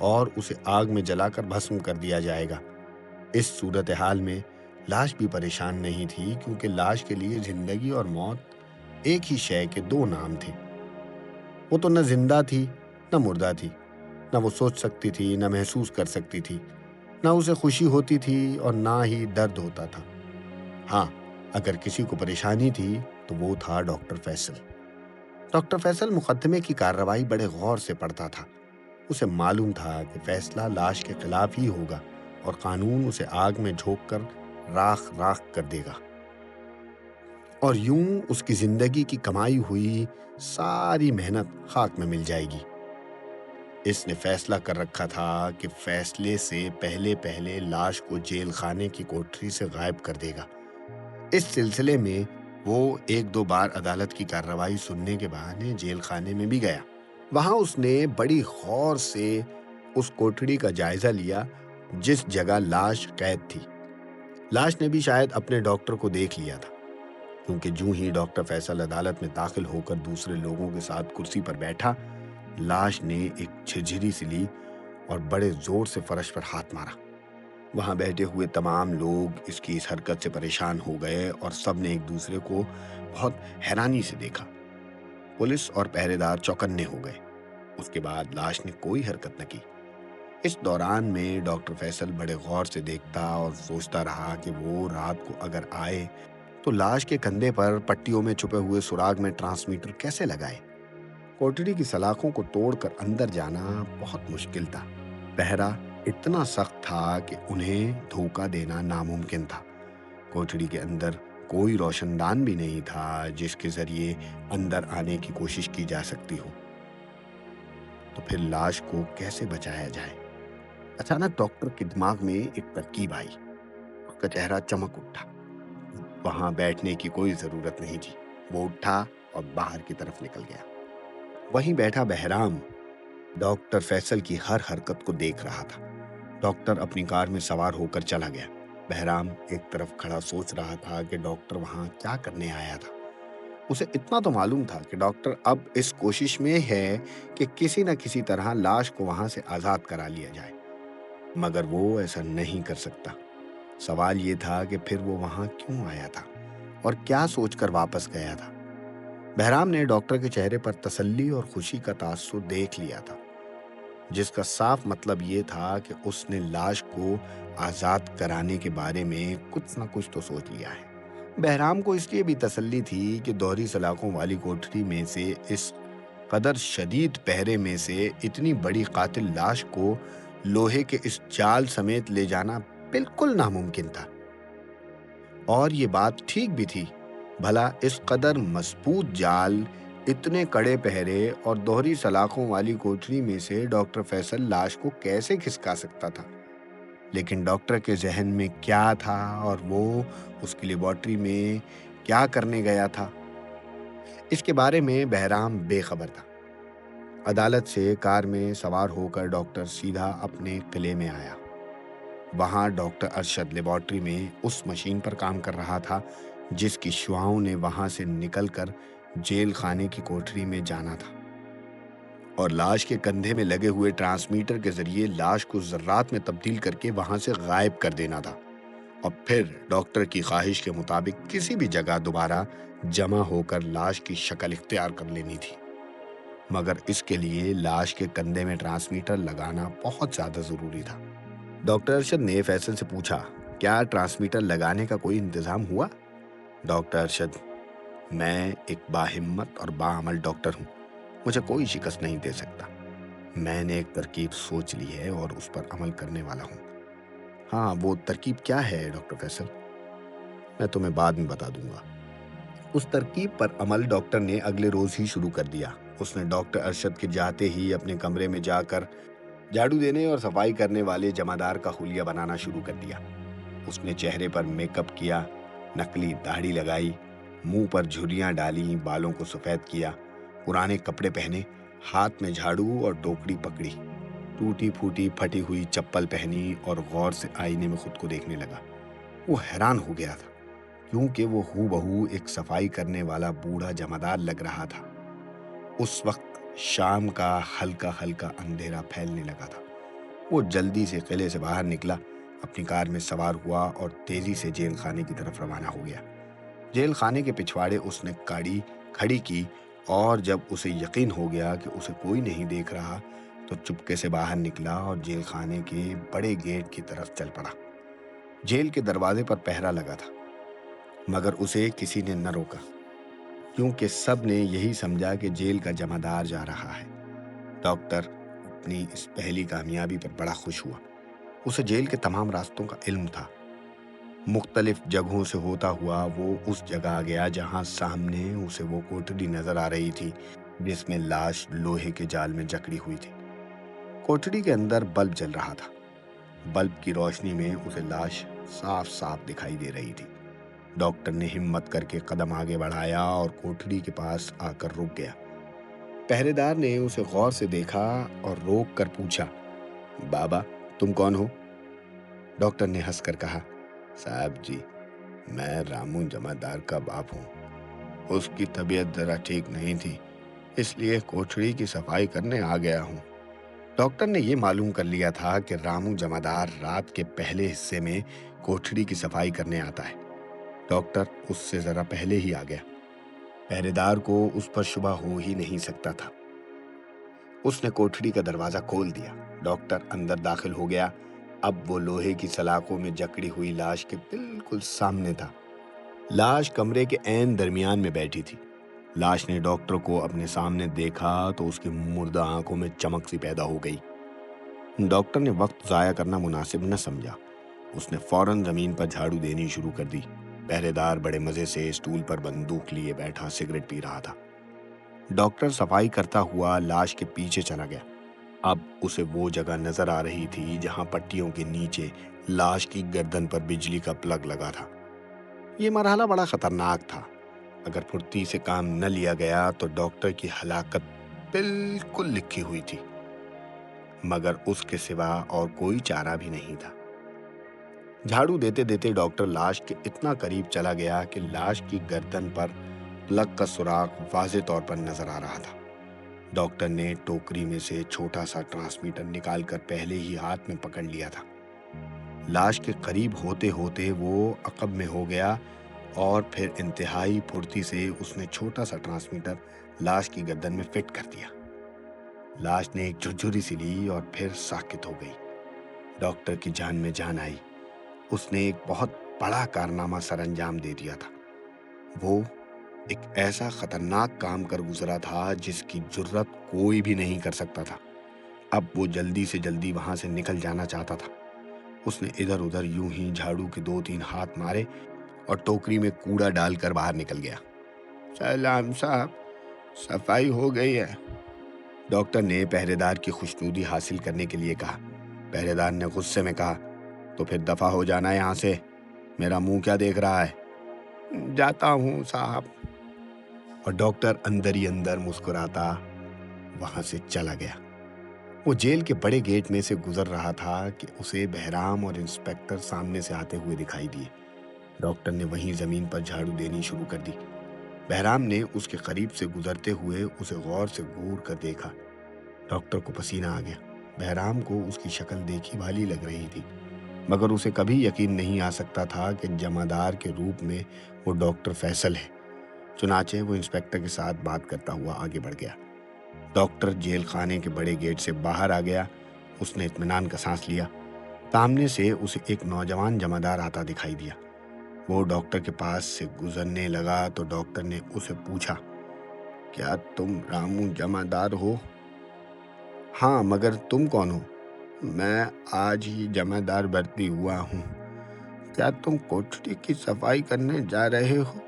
اور اسے آگ میں جلا کر بھسم کر دیا جائے گا۔ اس صورتحال میں لاش بھی پریشان نہیں تھی، کیونکہ لاش کے لیے زندگی اور موت ایک ہی شے کے دو نام تھے۔ وہ تو نہ زندہ تھی نہ مردہ تھی، نہ وہ سوچ سکتی تھی نہ محسوس کر سکتی تھی، نہ اسے خوشی ہوتی تھی اور نہ ہی درد ہوتا تھا۔ ہاں، اگر کسی کو پریشانی تھی تو وہ تھا ڈاکٹر فیصل۔ ڈاکٹر فیصل مقدمے کی کارروائی بڑے غور سے پڑھتا تھا۔ اسے معلوم تھا کہ فیصلہ لاش کے خلاف ہی ہوگا اور قانون اسے آگ میں جھونک کر راکھ راکھ کر دے گا، اور یوں اس کی زندگی کی کمائی ہوئی ساری محنت خاک میں مل جائے گی۔ اس نے فیصلہ کر رکھا تھا کہ فیصلے سے پہلے لاش کو جیل خانے کی کوٹری سے غائب کر دے گا۔ اس سلسلے میں وہ ایک دو بار عدالت کی کارروائی سننے کے بہانے جیل خانے میں بھی گیا۔ وہاں اس نے بڑی غور سے اس کوٹڑی کا جائزہ لیا جس جگہ لاش قید تھی۔ لاش نے بھی شاید اپنے ڈاکٹر کو دیکھ لیا تھا، کیونکہ جوں ہی ڈاکٹر فیصل عدالت میں داخل ہو کر دوسرے لوگوں کے ساتھ کرسی پر بیٹھا، لاش نے ایک جھرجھری سی لی اور بڑے زور سے فرش پر ہاتھ مارا۔ وہاں بیٹھے ہوئے تمام لوگ اس کی اس حرکت سے پریشان ہو گئے اور سب نے ایک دوسرے کو بہت حیرانی سے دیکھا۔ پولیس اور پہرے دار چوکنے ہو گئے۔ اس کے بعد لاش نے کوئی حرکت نہ کی۔ اس دوران میں ڈاکٹر فیصل بڑے غور سے دیکھتا اور سوچتا رہا کہ وہ رات کو اگر آئے تو لاش کے کندھے پر پٹیوں میں چھپے ہوئے سراغ میں ٹرانسمیٹر کیسے لگائے۔ کوٹڑی کی سلاخوں کو توڑ کر اندر جانا بہت مشکل تھا۔ پہرا اتنا سخت تھا کہ انہیں دھوکہ دینا ناممکن تھا۔ کوٹڑی کے اندر کوئی روشن دان بھی نہیں تھا جس کے ذریعے اندر آنے کی کوشش کی جا سکتی ہو۔ تو پھر لاش کو کیسے بچایا جائے؟ اچانک ڈاکٹر کے دماغ میں ایک ترکیب آئی۔ اس کا چہرہ چمک اٹھا۔ وہاں بیٹھنے کی کوئی ضرورت نہیں تھی۔ وہ اٹھا اور باہر کی طرف نکل گیا۔ وہیں بیٹھا بہرام ڈاکٹر فیصل کی ہر حرکت کو دیکھ رہا تھا۔ ڈاکٹر اپنی کار میں سوار ہو کر چلا گیا۔ بہرام ایک طرف کھڑا سوچ رہا تھا کہ ڈاکٹر وہاں کیا کرنے آیا تھا۔ اسے اتنا تو معلوم تھا کہ ڈاکٹر اب اس کوشش میں ہے کہ کسی نہ کسی طرح لاش کو وہاں سے آزاد کرا لیا جائے، مگر وہ ایسا نہیں کر سکتا۔ سوال یہ تھا کہ پھر وہ وہاں کیوں آیا تھا اور کیا سوچ کر واپس گیا تھا۔ بہرام نے ڈاکٹر کے چہرے پر تسلی اور خوشی کا تاثر دیکھ لیا تھا، جس کا صاف مطلب یہ تھا کہ اس نے لاش کو آزاد کرانے کے بارے میں کچھ نہ کچھ تو سوچ لیا ہے۔ بہرام کو اس لیے بھی تسلی تھی کہ دوہری سلاخوں والی کوٹری میں سے اس قدر شدید پہرے میں سے اتنی بڑی قاتل لاش کو لوہے کے اس جال سمیت لے جانا بالکل ناممکن تھا۔ اور یہ بات ٹھیک بھی تھی۔ بھلا اس قدر مضبوط جال، اتنے کڑے پہرے اور دوہری سلاخوں والی کوٹری میں سے ڈاکٹر فیصل لاش کو کیسے کھسکا سکتا تھا؟ لیکن ڈاکٹر کے ذہن میں کیا تھا اور وہ اس کی لیبارٹری میں کیا کرنے گیا تھا، اس کے بارے میں بہرام بے خبر تھا۔ عدالت سے کار میں سوار ہو کر ڈاکٹر سیدھا اپنے قلعے میں آیا۔ وہاں ڈاکٹر ارشد لیبارٹری میں اس مشین پر کام کر رہا تھا جس کی شعاؤں نے وہاں سے نکل کر جیل خانے کی کوٹری میں جانا تھا، اور لاش کے کندھے میں لگے ہوئے ٹرانسمیٹر کے ذریعے لاش کو ذرات میں تبدیل کر کے وہاں سے غائب کر دینا تھا، اور پھر ڈاکٹر کی خواہش کے مطابق کسی بھی جگہ دوبارہ جمع ہو کر لاش کی شکل اختیار کر لینی تھی۔ مگر اس کے لیے لاش کے کندھے میں ٹرانسمیٹر لگانا بہت زیادہ ضروری تھا۔ ڈاکٹر ارشد نے فیصل سے پوچھا، کیا ٹرانسمیٹر لگانے کا کوئی انتظام ہوا؟ ڈاکٹر ارشد: میں ایک باہمت اور باعمل ڈاکٹر ہوں، مجھے کوئی شکست نہیں دے سکتا۔ میں نے ایک ترکیب سوچ لی ہے اور اس پر عمل کرنے والا ہوں۔ ہاں، وہ ترکیب کیا ہے ڈاکٹر فیصل؟ میں تمہیں بعد میں بتا دوں گا۔ اس ترکیب پر عمل ڈاکٹر نے اگلے روز ہی شروع کر دیا۔ اس نے ڈاکٹر ارشد کے جاتے ہی اپنے کمرے میں جا کر جھاڑو دینے اور صفائی کرنے والے جمعدار کا حلیہ بنانا شروع کر دیا۔ اس نے چہرے پر میک اپ کیا، نقلی داڑھی لگائی، منہ پر جھریاں ڈالی، بالوں کو سفید کیا، پرانے کپڑے پہنے، ہاتھ میں جھاڑو اور ٹوکری پکڑی، ٹوٹی پھوٹی پھٹی ہوئی چپل پہنی اور غور سے آئینے میں خود کو دیکھنے لگا۔ وہ حیران ہو گیا تھا، کیونکہ وہ ہو بہو ایک صفائی کرنے والا بوڑھا جمعدار لگ رہا تھا۔ اس وقت شام کا ہلکا ہلکا اندھیرا پھیلنے لگا تھا وہ جلدی سے قلعے سے باہر نکلا، اپنی کار میں سوار ہوا اور تیزی سے جیل خانے کی طرف روانہ ہو گیا۔ جیل خانے کے پچھواڑے اس نے گاڑی کھڑی کی اور جب اسے یقین ہو گیا کہ اسے کوئی نہیں دیکھ رہا تو چپکے سے باہر نکلا اور جیل خانے کے بڑے گیٹ کی طرف چل پڑا۔ جیل کے دروازے پر پہرا لگا تھا، مگر اسے کسی نے نہ روکا، کیونکہ سب نے یہی سمجھا کہ جیل کا جمعدار جا رہا ہے۔ ڈاکٹر اپنی اس پہلی کامیابی پر بڑا خوش ہوا۔ اسے جیل کے تمام راستوں کا علم تھا۔ مختلف جگہوں سے ہوتا ہوا وہ اس جگہ گیا جہاں سامنے اسے وہ کوٹڑی نظر آ رہی تھی جس میں لاش لوہے کے جال میں جکڑی ہوئی تھی۔ کوٹڑی کے اندر بلب جل رہا تھا۔ بلب کی روشنی میں اسے لاش صاف صاف دکھائی دے رہی تھی۔ ڈاکٹر نے ہمت کر کے قدم آگے بڑھایا اور کوٹڑی کے پاس آ کر رک گیا۔ پہرے دار نے اسے غور سے دیکھا اور روک کر پوچھا، بابا تم کون ہو؟ ڈاکٹر نے ہنس کر کہا، صاحب جی میں رامو جمعدار کا باپ ہوں۔ اس کی طبیعت ذرا ٹھیک نہیں تھی، اس لیے کوٹڑی کی صفائی کرنے آ گیا ہوں۔ ڈاکٹر نے یہ معلوم کر لیا تھا کہ رامو جمعدار رات کے پہلے حصے میں کوٹڑی کی صفائی کرنے آتا ہے۔ ڈاکٹر اس سے ذرا پہلے ہی آ گیا۔ پہرے دار کو اس پر شبہ ہو ہی نہیں سکتا تھا۔ اس نے کوٹڑی کا دروازہ کھول دیا۔ ڈاکٹر اندر داخل ہو گیا۔ اب وہ لوہے کی سلاخوں میں جکڑی ہوئی لاش کے بالکل سامنے تھا۔ لاش کمرے کے عین درمیان میں بیٹھی تھی۔ لاش نے ڈاکٹر کو اپنے سامنے دیکھا تو اس کی مردہ آنکھوں میں چمک سی پیدا ہو گئی۔ ڈاکٹر نے وقت ضائع کرنا مناسب نہ سمجھا۔ اس نے فوراً زمین پر جھاڑو دینی شروع کر دی۔ پہرے دار بڑے مزے سے اسٹول پر بندوق لیے بیٹھا سگریٹ پی رہا تھا۔ ڈاکٹر صفائی کرتا ہوا لاش کے پیچھے چلا گیا۔ اب اسے وہ جگہ نظر آ رہی تھی جہاں پٹیوں کے نیچے لاش کی گردن پر بجلی کا پلگ لگا تھا۔ یہ مرحلہ بڑا خطرناک تھا۔ اگر پھرتی سے کام نہ لیا گیا تو ڈاکٹر کی ہلاکت بالکل لکھی ہوئی تھی، مگر اس کے سوا اور کوئی چارہ بھی نہیں تھا۔ جھاڑو دیتے دیتے ڈاکٹر لاش کے اتنا قریب چلا گیا کہ لاش کی گردن پر پلگ کا سوراخ واضح طور پر نظر آ رہا تھا۔ ڈاکٹر نے ٹوکری میں سے چھوٹا سا ٹرانسمیٹر نکال کر پہلے ہی ہاتھ میں پکڑ لیا تھا۔ لاش کے قریب ہوتے ہوتے وہ عقب میں ہو گیا اور پھر انتہائی پھرتی سے اس نے چھوٹا سا ٹرانسمیٹر لاش کی گردن میں فٹ کر دیا۔ لاش نے ایک جھرجھری سی لی اور پھر ساکت ہو گئی۔ ڈاکٹر کی جان میں جان آئی۔ اس نے ایک بہت بڑا کارنامہ سر انجام دے دیا تھا۔ وہ ایک ایسا خطرناک کام کر گزرا تھا جس کی جرت کوئی بھی نہیں کر سکتا تھا۔ اب وہ جلدی سے جلدی وہاں سے نکل جانا چاہتا تھا۔ اس نے ادھر ادھر یوں ہی جھاڑو کے 2-3 ہاتھ مارے اور ٹوکری میں کوڑا ڈال کر باہر نکل گیا۔ سلام صاحب، صفائی ہو گئی ہے، ڈاکٹر نے پہرے دار کی خوشنودی حاصل کرنے کے لیے کہا۔ پہرے دار نے غصے میں کہا، تو پھر دفع ہو جانا یہاں سے، میرا منہ کیا دیکھ رہا ہے؟ جاتا ہوں صاحب۔ اور ڈاکٹر اندر ہی اندر مسکراتا وہاں سے چلا گیا۔ وہ جیل کے بڑے گیٹ میں سے گزر رہا تھا کہ اسے بہرام اور انسپکٹر سامنے سے آتے ہوئے دکھائی دیے۔ ڈاکٹر نے وہیں زمین پر جھاڑو دینی شروع کر دی۔ بہرام نے اس کے قریب سے گزرتے ہوئے اسے غور سے گور کر دیکھا۔ ڈاکٹر کو پسینہ آ گیا۔ بہرام کو اس کی شکل دیکھی بھالی لگ رہی تھی، مگر اسے کبھی یقین نہیں آ سکتا تھا کہ جمعدار کے روپ میں وہ ڈاکٹر فیصل ہے۔ چنانچہ وہ انسپکٹر کے ساتھ بات کرتا ہوا آگے بڑھ گیا۔ ڈاکٹر جیل خانے کے بڑے گیٹ سے باہر آ گیا۔ اس نے اطمینان کا سانس لیا۔ سامنے سے اسے ایک نوجوان جمعدار آتا دکھائی دیا۔ وہ ڈاکٹر کے پاس سے گزرنے لگا تو ڈاکٹر نے اسے پوچھا، کیا تم رامو جمعدار ہو؟ ہاں، مگر تم کون ہو؟ میں آج ہی جمعدار بھرتی ہوا ہوں۔ کیا تم کوٹڑی کی صفائی کرنے جا رہے ہو؟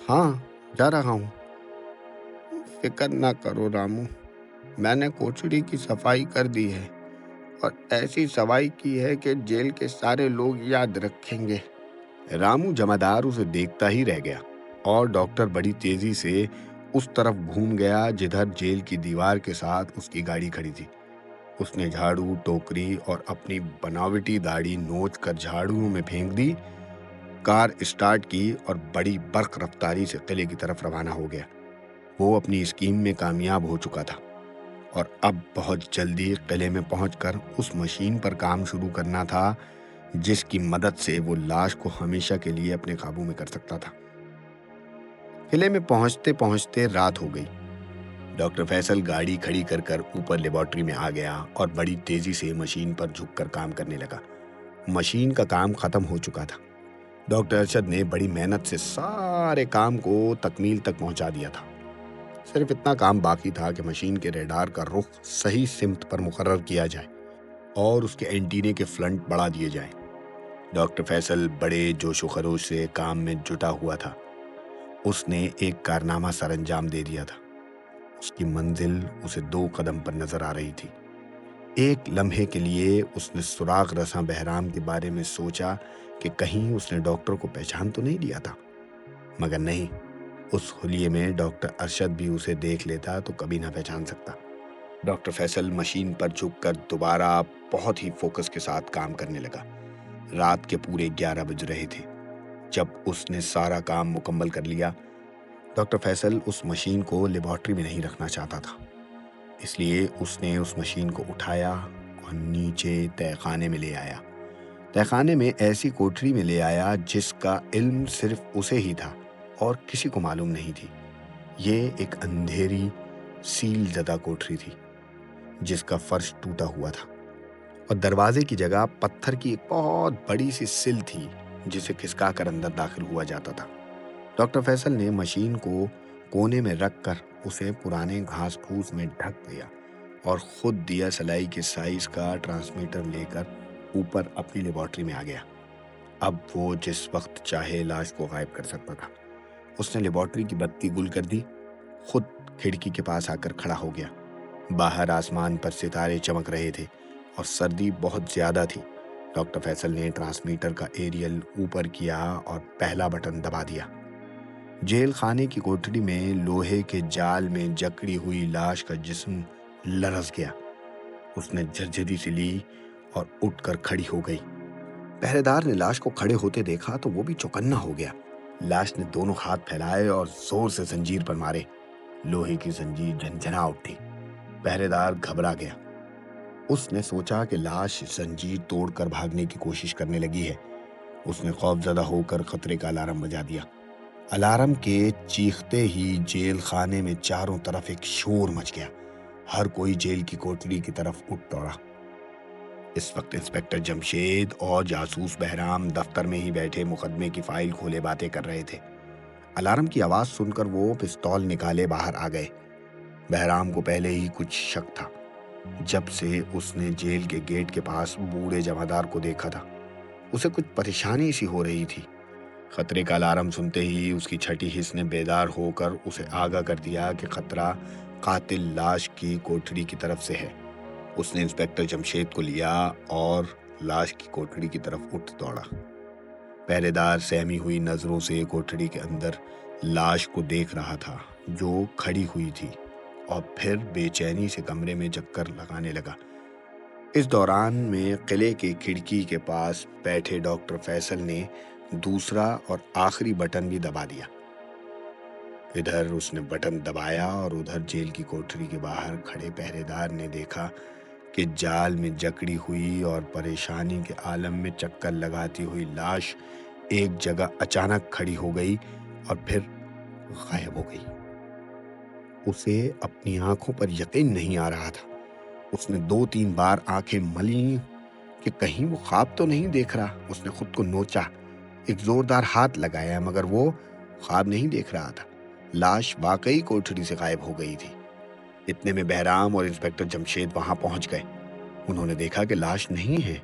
ہاں، جا رہا ہوں۔ فکر نہ کرو رامو، میں نے کوٹڑی کی صفائی کر دی ہے اور ایسی صفائی کی ہے کہ جیل کے سارے لوگ یاد رکھیں گے۔ رامو جمعدار اسے دیکھتا ہی رہ گیا اور ڈاکٹر بڑی تیزی سے اس طرف گھوم گیا جدھر جیل کی دیوار کے ساتھ اس کی گاڑی کھڑی تھی۔ اس نے جھاڑو، ٹوکری اور اپنی بناوٹی داڑھی نوچ کر جھاڑوؤں میں پھینک دی، کار اسٹارٹ کی اور بڑی برق رفتاری سے قلعے کی طرف روانہ ہو گیا۔ وہ اپنی اسکیم میں کامیاب ہو چکا تھا۔ اور اب بہت جلدی قلعے میں پہنچ کر اس مشین پر کام شروع کرنا تھا جس کی مدد سے وہ لاش کو ہمیشہ کے لیے اپنے قابو میں کر سکتا تھا۔ قلعے میں پہنچتے پہنچتے رات ہو گئی۔ ڈاکٹر فیصل گاڑی کھڑی کر کر اوپر لیبارٹری میں آ گیا اور بڑی تیزی سے مشین پر جھک کر کام کرنے لگا۔ مشین کا کام ختم ہو چکا تھا۔ ڈاکٹر ارشد نے بڑی محنت سے سارے کام کو تکمیل تک پہنچا دیا تھا۔ صرف اتنا کام باقی تھا کہ مشین کے ریڈار کا رخ صحیح سمت پر مقرر کیا جائے اور اس کے اینٹینے کے فلنٹ بڑھا دیے جائیں۔ ڈاکٹر فیصل بڑے جوش و خروش سے کام میں جٹا ہوا تھا۔ اس نے ایک کارنامہ سر انجام دے دیا تھا۔ اس کی منزل اسے 2 قدم پر نظر آ رہی تھی۔ ایک لمحے کے لیے اس نے سراغ رساں بہرام کے بارے میں سوچا کہ کہیں اس نے ڈاکٹر کو پہچان تو نہیں لیا تھا، مگر نہیں، اس حلیے میں ڈاکٹر ارشد بھی اسے دیکھ لیتا تو کبھی نہ پہچان سکتا۔ ڈاکٹر فیصل مشین پر جھک کر دوبارہ بہت ہی فوکس کے ساتھ کام کرنے لگا۔ رات کے پورے 11 بج رہے تھے جب اس نے سارا کام مکمل کر لیا۔ ڈاکٹر فیصل اس مشین کو لیبارٹری میں نہیں رکھنا چاہتا تھا، اس لیے اس نے اس مشین کو اٹھایا اور نیچے تہہ خانے میں لے آیا۔ تہہ خانے میں ایسی کوٹری میں لے آیا جس کا علم صرف اسے ہی تھا اور کسی کو معلوم نہیں تھی۔ یہ ایک اندھیری سیل زدہ کوٹری تھی جس کا فرش ٹوٹا ہوا تھا اور دروازے کی جگہ پتھر کی ایک بہت بڑی سی سل تھی جسے کھسکا کر اندر داخل ہوا جاتا تھا۔ ڈاکٹر فیصل نے مشین کو کونے میں رکھ کر اسے پرانے گھاس پھوس میں ڈھک دیا اور خود دیا سلائی کے سائز کا ٹرانسمیٹر لے کر اوپر اپنی لیبارٹری میں آ گیا۔ اب وہ جس وقت چاہے لاش کو غائب کر سکتا تھا۔ اس نے لیبارٹری کی بتی گل کر دی، خود کھڑکی کے پاس آ کر کھڑا ہو گیا۔ باہر آسمان پر ستارے چمک رہے تھے اور سردی بہت زیادہ تھی۔ ڈاکٹر فیصل نے ٹرانسمیٹر کا ایریل اوپر کیا اور پہلا بٹن دبا دیا۔ جیل خانے کی کوٹری میں لوہے کے جال میں جکڑی ہوئی لاش کا جسم لرز گیا۔ اس نے جھرجھری سی لی اور اٹھ کر کھڑی ہو گئی۔ پہرے دار نے لاش کو کھڑے ہوتے دیکھا تو وہ بھی چوکنا ہو گیا۔ لاش نے دونوں ہاتھ پھیلائے اور زور سے زنجیر پر مارے۔ لوہے کی زنجیر جھنجھنا اٹھی۔ پہرے دار گھبرا گیا۔ اس نے سوچا کہ لاش زنجیر توڑ کر بھاگنے کی کوشش کرنے لگی ہے۔ اس نے خوف زدہ ہو کر خطرے کا الارم بجا دیا۔ الارم کے چیختے ہی جیل خانے میں چاروں طرف ایک شور مچ گیا۔ ہر کوئی جیل کی کوٹری کی طرف اٹھ دوڑا۔ اس وقت انسپکٹر جمشید اور جاسوس بہرام دفتر میں ہی بیٹھے مقدمے کی فائل کھولے باتیں کر رہے تھے۔ الارم کی آواز سن کر وہ پستول نکالے باہر آ گئے۔ بہرام کو پہلے ہی کچھ شک تھا جب سے اس نے جیل کے گیٹ کے پاس بوڑھے جمعدار کو دیکھا تھا۔ اسے کچھ پریشانی سی ہو رہی تھی۔ خطرے کا الارم سنتے ہی اس کی چھٹی حس نے بیدار ہو کر اسے آگاہ کر دیا کہ خطرہ قاتل لاش کی کوٹری کی طرف سے ہے۔ اس نے انسپکٹر جمشید کو لیا اور لاش کی کوٹری کی طرف اٹھ دوڑا۔ پہرے دار سہمی ہوئی نظروں سے کوٹری کے اندر لاش کو دیکھ رہا تھا جو کھڑی ہوئی تھی، اور پھر بے چینی سے کمرے میں چکر لگانے لگا۔ اس دوران میں قلعے کی کھڑکی کے پاس بیٹھے ڈاکٹر فیصل نے دوسرا اور آخری بٹن بھی دبا دیا۔ ادھر اس نے بٹن دبایا اور ادھر جیل کی کوٹری کے باہر کھڑے پہرے دار نے دیکھا کہ جال میں جکڑی ہوئی اور پریشانی کے عالم میں چکر لگاتی ہوئی لاش ایک جگہ اچانک کھڑی ہو گئی اور پھر غائب ہو گئی۔ اسے اپنی آنکھوں پر یقین نہیں آ رہا تھا۔ اس نے 2-3 بار آنکھیں ملیں کہ کہیں وہ خواب تو نہیں دیکھ رہا۔ اس نے خود کو نوچا، ایک زوردار ہاتھ لگایا، مگر وہ خواب نہیں دیکھ رہا تھا۔ لاش واقعی کوٹری سے غائب ہو گئی تھی۔ اتنے میں بہرام اور انسپکٹر جمشید وہاں پہنچ گئے۔ انہوں نے دیکھا کہ لاش نہیں ہے۔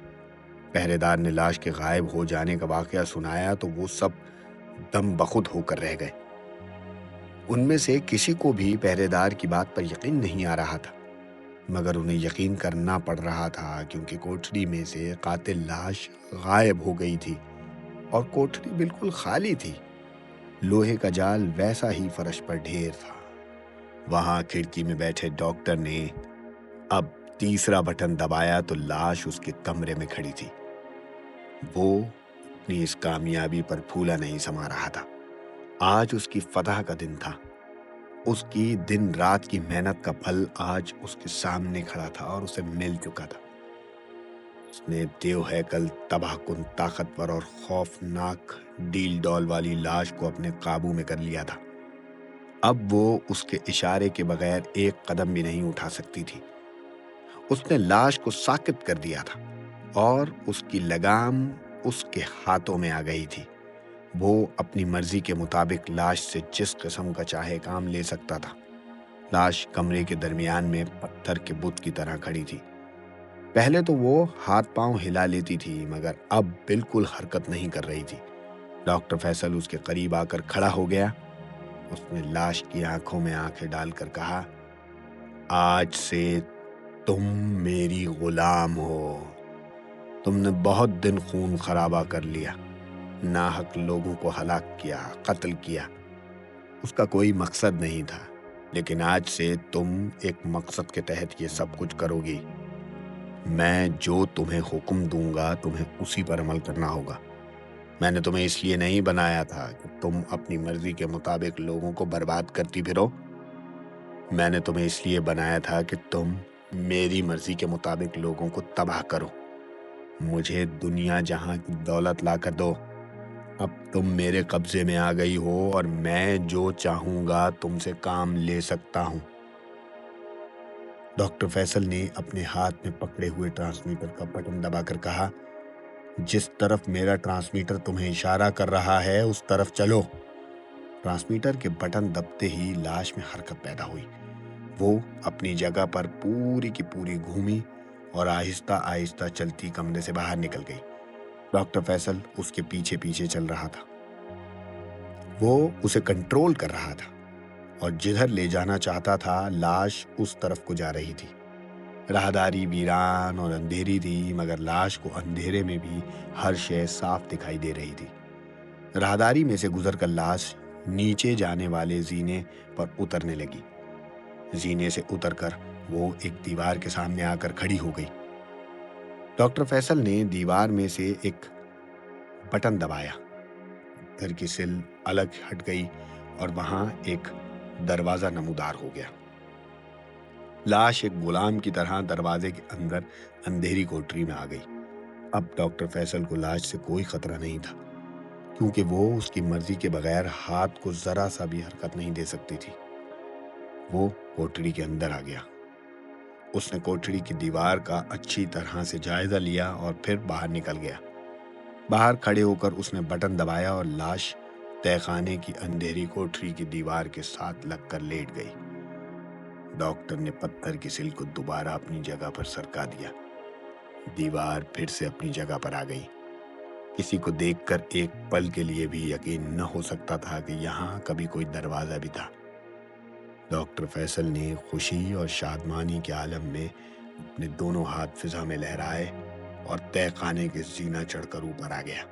پہرے دار نے لاش کے غائب ہو جانے کا واقعہ سنایا تو وہ سب دم بخود ہو کر رہ گئے۔ ان میں سے کسی کو بھی پہرے دار کی بات پر یقین نہیں آ رہا تھا، مگر انہیں یقین کرنا پڑ رہا تھا کیونکہ کوٹری میں سے قاتل لاش غائب ہو گئی تھی اور کوٹری بالکل خالی تھی۔ لوہے کا جال ویسا ہی فرش پر ڈھیر تھا۔ وہاں کھڑکی میں بیٹھے ڈاکٹر نے اب تیسرا بٹن دبایا تو لاش اس کے کمرے میں کھڑی تھی۔ وہ اپنی اس کامیابی پر پھولا نہیں سما رہا تھا۔ آج اس کی فتح کا دن تھا۔ اس کی دن رات کی محنت کا پھل آج اس کے سامنے کھڑا تھا اور اسے مل چکا تھا۔ اس نے دیو ہیکل، تباہ کن، طاقتور اور خوفناک ڈیل ڈول والی لاش کو اپنے قابو میں کر لیا تھا۔ اب وہ اس کے اشارے کے بغیر ایک قدم بھی نہیں اٹھا سکتی تھی۔ اس نے لاش کو ساکت کر دیا تھا اور اس کی لگام اس کے ہاتھوں میں آ گئی تھی۔ وہ اپنی مرضی کے مطابق لاش سے جس قسم کا چاہے کام لے سکتا تھا۔ لاش کمرے کے درمیان میں پتھر کے بت کی طرح کھڑی تھی۔ پہلے تو وہ ہاتھ پاؤں ہلا لیتی تھی مگر اب بالکل حرکت نہیں کر رہی تھی۔ ڈاکٹر فیصل اس کے قریب آ کر کھڑا ہو گیا۔ اس نے لاش کی آنکھوں میں آنکھیں ڈال کر کہا، آج سے تم میری غلام ہو۔ تم نے بہت دن خون خرابہ کر لیا، ناحق لوگوں کو ہلاک کیا، قتل کیا۔ اس کا کوئی مقصد نہیں تھا، لیکن آج سے تم ایک مقصد کے تحت یہ سب کچھ کرو گی۔ میں جو تمہیں حکم دوں گا تمہیں اسی پر عمل کرنا ہوگا۔ میں نے تمہیں اس لیے نہیں بنایا تھا کہ تم اپنی مرضی کے مطابق لوگوں کو برباد کرتی پھرو۔ میں نے تمہیں اس لیے بنایا تھا کہ تم میری مرضی کے مطابق لوگوں کو تباہ کرو۔ مجھے دنیا جہاں کی دولت لا کر دو۔ اب تم میرے قبضے میں آ گئی ہو اور میں جو چاہوں گا تم سے کام لے سکتا ہوں۔ ڈاکٹر فیصل نے اپنے ہاتھ میں پکڑے ہوئے ٹرانسمیٹر کا بٹن دبا کر کہا، جس طرف میرا ٹرانسمیٹر تمہیں اشارہ کر رہا ہے اس طرف چلو۔ ٹرانسمیٹر کے بٹن دبتے ہی لاش میں حرکت پیدا ہوئی۔ وہ اپنی جگہ پر پوری کی پوری گھومی اور آہستہ آہستہ چلتی کمرے سے باہر نکل گئی۔ ڈاکٹر فیصل اس کے پیچھے پیچھے چل رہا تھا۔ وہ اسے کنٹرول کر رہا تھا اور جدھر لے جانا چاہتا تھا لاش اس طرف کو جا رہی تھی۔ راہداری ویران اور اندھیری تھی مگر لاش کو اندھیرے میں بھی ہر شے صاف دکھائی دے رہی تھی۔ راہداری میں سے گزر کر لاش نیچے جانے والے زینے پر اترنے لگی۔ زینے سے اتر کر وہ ایک دیوار کے سامنے آ کر کھڑی ہو گئی۔ ڈاکٹر فیصل نے دیوار میں سے ایک بٹن دبایا۔ گھر کی سل الگ ہٹ گئی اور وہاں ایک دروازہ نمودار ہو گیا۔ لاش ایک غلام کی طرح دروازے کے اندر اندھیری کوٹری میں آ گئی۔ اب ڈاکٹر فیصل کو لاش سے کوئی خطرہ نہیں تھا، کیونکہ وہ اس کی مرضی کے بغیر ہاتھ کو ذرا سا بھی حرکت نہیں دے سکتی تھی۔ وہ کوٹری کے اندر آ گیا۔ اس نے کوٹری کی دیوار کا اچھی طرح سے جائزہ لیا اور پھر باہر نکل گیا۔ باہر کھڑے ہو کر اس نے بٹن دبایا اور لاش تہہ خانے کی اندھیری کوٹری کی دیوار کے ساتھ لگ کر لیٹ گئی۔ ڈاکٹر نے پتھر کی سل کو دوبارہ اپنی جگہ پر سرکا دیا۔ دیوار پھر سے اپنی جگہ پر آ گئی۔ کسی کو دیکھ کر ایک پل کے لیے بھی یقین نہ ہو سکتا تھا کہ یہاں کبھی کوئی دروازہ بھی تھا۔ ڈاکٹر فیصل نے خوشی اور شادمانی کے عالم میں اپنے دونوں ہاتھ فضا میں لہرائے اور تہہ خانے کے زینہ چڑھ کر اوپر آ گیا۔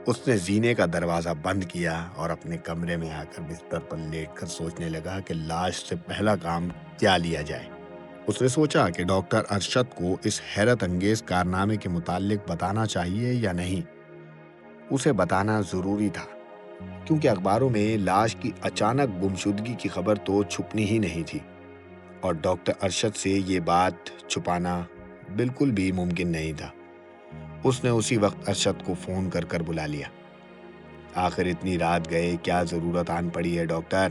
اس نے زینے کا دروازہ بند کیا اور اپنے کمرے میں آ کر بستر پر لیٹ کر سوچنے لگا کہ لاش سے پہلا کام کیا لیا جائے۔ اس نے سوچا کہ ڈاکٹر ارشد کو اس حیرت انگیز کارنامے کے متعلق بتانا چاہیے یا نہیں۔ اسے بتانا ضروری تھا، کیونکہ اخباروں میں لاش کی اچانک گمشدگی کی خبر تو چھپنی ہی نہیں تھی، اور ڈاکٹر ارشد سے یہ بات چھپانا بالکل بھی ممکن نہیں تھا۔ اس نے اسی وقت ارشد کو فون کر کر بلا لیا۔ آخر اتنی رات گئے، کیا ضرورت آن پڑی ہے ڈاکٹر؟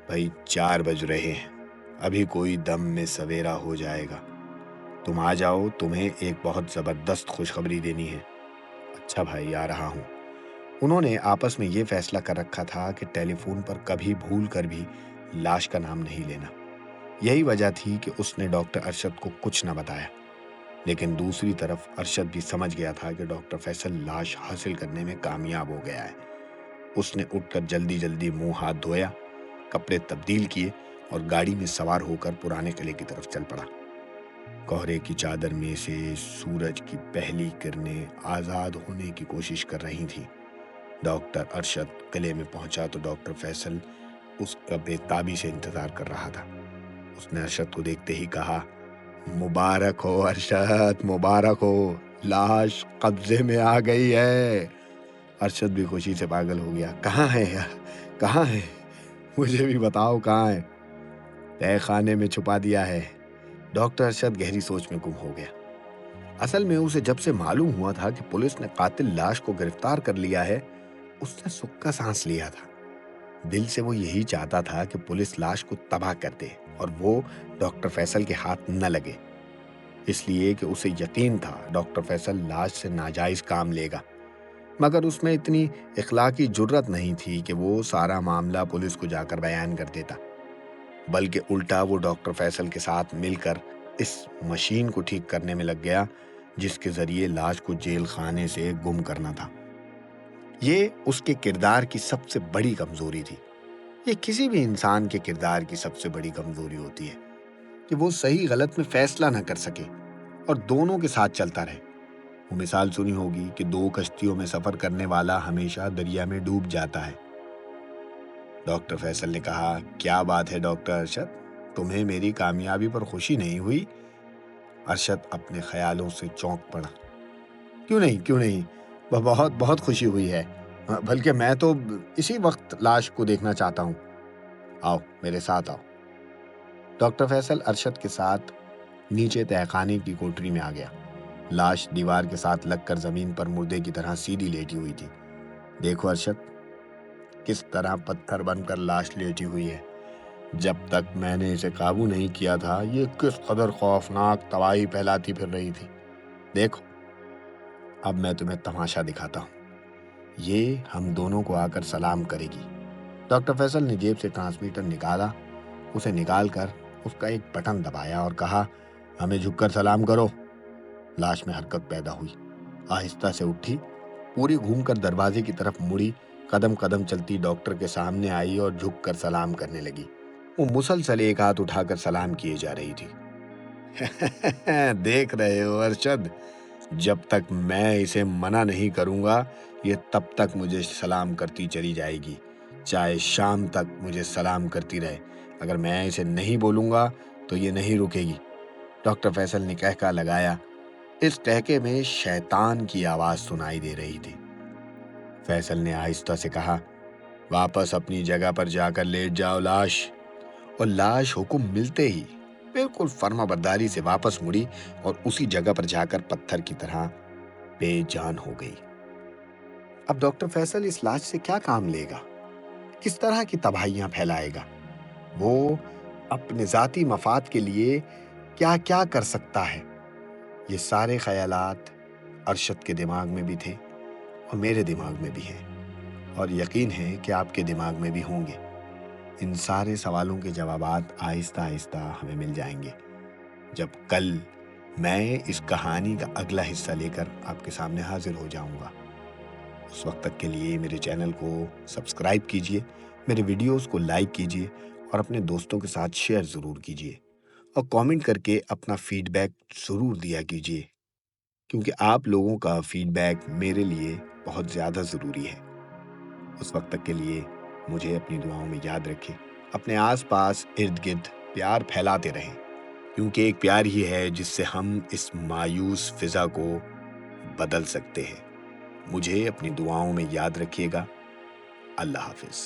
بھائی 4 بج رہے ہیں، ابھی کوئی دم میں سویرا ہو جائے گا۔ تم آ جاؤ، تمہیں ایک بہت زبردست خوشخبری دینی ہے۔ اچھا بھائی، آ رہا ہوں۔ انہوں نے آپس میں یہ فیصلہ کر رکھا تھا کہ ٹیلی فون پر کبھی بھول کر بھی لاش کا نام نہیں لینا۔ یہی وجہ تھی کہ اس نے ڈاکٹر ارشد کو کچھ نہ بتایا۔ لیکن دوسری طرف ارشد بھی سمجھ گیا تھا کہ ڈاکٹر فیصل لاش حاصل کرنے میں کامیاب ہو گیا ہے۔ اس نے اٹھ کر جلدی جلدی منہ ہاتھ دھویا، کپڑے تبدیل کیے اور گاڑی میں سوار ہو کر پرانے قلعے کی طرف چل پڑا۔ کوہرے کی چادر میں سے سورج کی پہلی کرنیں آزاد ہونے کی کوشش کر رہی تھیں۔ ڈاکٹر ارشد قلعے میں پہنچا تو ڈاکٹر فیصل اس کا بے تابی سے انتظار کر رہا تھا۔ اس نے ارشد کو دیکھتے ہی کہا، مبارک ہو ارشد، مبارک ہو، لاش قبضے میں آ گئی ہے۔ ارشد بھی خوشی سے پاگل ہو گیا۔ کہاں ہے؟ مجھے بھی بتاؤ کہاں ہے؟ تہ خانے میں چھپا دیا ہے۔ ڈاکٹر ارشد گہری سوچ میں گم ہو گیا۔ اصل میں اسے جب سے معلوم ہوا تھا کہ پولیس نے قاتل لاش کو گرفتار کر لیا ہے، اس نے سکھ کا سانس لیا تھا۔ دل سے وہ یہی چاہتا تھا کہ پولیس لاش کو تباہ کر دے اور وہ ڈاکٹر فیصل کے ہاتھ نہ لگے، اس لیے کہ اسے یقین تھا ڈاکٹر فیصل لاش سے ناجائز کام لے گا، مگر اس میں اتنی اخلاقی جرت نہیں تھی کہ وہ سارا معاملہ پولیس کو جا کر بیان کر دیتا، بلکہ الٹا وہ ڈاکٹر فیصل کے ساتھ مل کر اس مشین کو ٹھیک کرنے میں لگ گیا جس کے ذریعے لاش کو جیل خانے سے گم کرنا تھا۔ یہ اس کے کردار کی سب سے بڑی کمزوری تھی۔ یہ کسی بھی انسان کے کردار کی سب سے بڑی کمزوری ہوتی ہے کہ وہ صحیح غلط میں فیصلہ نہ کر سکے اور دونوں کے ساتھ چلتا رہے۔ وہ مثال سنی ہوگی کہ دو کشتیوں میں سفر کرنے والا ہمیشہ دریا میں ڈوب جاتا ہے۔ ڈاکٹر فیصل نے کہا، کیا بات ہے ڈاکٹر ارشد، تمہیں میری کامیابی پر خوشی نہیں ہوئی؟ ارشد اپنے خیالوں سے چونک پڑا۔ کیوں نہیں، بہت بہت خوشی ہوئی ہے، بلکہ میں تو اسی وقت لاش کو دیکھنا چاہتا ہوں۔ آؤ میرے ساتھ آؤ۔ ڈاکٹر فیصل ارشد کے ساتھ نیچے تہ خانے کی کوٹری میں آ گیا۔ لاش دیوار کے ساتھ لگ کر زمین پر مردے کی طرح سیدھی لیٹی ہوئی تھی۔ دیکھو ارشد، کس طرح پتھر بن کر لاش لیٹی ہوئی ہے۔ جب تک میں نے اسے قابو نہیں کیا تھا یہ کس قدر خوفناک تباہی پھیلاتی پھر رہی تھی۔ دیکھو اب میں تمہیں تماشا دکھاتا ہوں، یہ ہم دونوں کو آ کر سلام کرے گی۔ ڈاکٹر فیصل نے جیب سے ٹرانسمیٹر نکالا، اسے نکال کر اس کا ایک بٹن دبایا اور کہا، ہمیں جھک کر سلام کرو۔ لاش میں حرکت پیدا ہوئی، آہستہ سے اٹھی، پوری گھوم کر دروازے کی طرف مڑی، قدم قدم چلتی ڈاکٹر کے سامنے آئی اور جھک کر سلام کرنے لگی۔ وہ مسلسل ایک ہاتھ اٹھا کر سلام کیے جا رہی تھی۔ دیکھ رہے ہو ارشد، جب تک میں اسے منع نہیں کروں گا یہ تب تک مجھے سلام کرتی چلی جائے گی، چاہے شام تک مجھے سلام کرتی رہے۔ اگر میں اسے نہیں بولوں گا تو یہ نہیں رکے گی۔ ڈاکٹر فیصل نے کہکا لگایا۔ اس کہکے میں شیطان کی آواز سنائی دے رہی تھی۔ فیصل نے آہستہ سے کہا، واپس اپنی جگہ پر جا کر لیٹ جاؤ لاش۔ اور لاش حکم ملتے ہی بالکل فرما برداری سے واپس مڑی اور اسی جگہ پر جا کر پتھر کی طرح بے جان ہو گئی۔ اب ڈاکٹر فیصل اس لاش سے کیا کام لے گا؟ کس طرح کی تباہیاں پھیلائے گا؟ وہ اپنے ذاتی مفاد کے لیے کیا کیا کر سکتا ہے؟ یہ سارے خیالات ارشد کے دماغ میں بھی تھے اور میرے دماغ میں بھی ہیں، اور یقین ہے کہ آپ کے دماغ میں بھی ہوں گے۔ ان سارے سوالوں کے جوابات آہستہ آہستہ ہمیں مل جائیں گے جب کل میں اس کہانی کا اگلا حصہ لے کر آپ کے سامنے حاضر ہو جاؤں گا۔ اس وقت تک کے لیے میرے چینل کو سبسکرائب کیجیے، میرے ویڈیوز کو لائک کیجیے اور اپنے دوستوں کے ساتھ شیئر ضرور کیجیے، اور کامنٹ کر کے اپنا فیڈ بیک ضرور دیا کیجیے، کیونکہ آپ لوگوں کا فیڈ بیک میرے لیے بہت زیادہ ضروری ہے۔ اس وقت تک کے لیے مجھے اپنی دعاؤں میں یاد رکھیں، اپنے آس پاس ارد گرد پیار پھیلاتے رہیں، کیونکہ ایک پیار ہی ہے جس سے ہم اس مایوس فضا کو بدل سکتے ہیں۔ مجھے اپنی دعاؤں میں یاد رکھیے گا۔ اللہ حافظ۔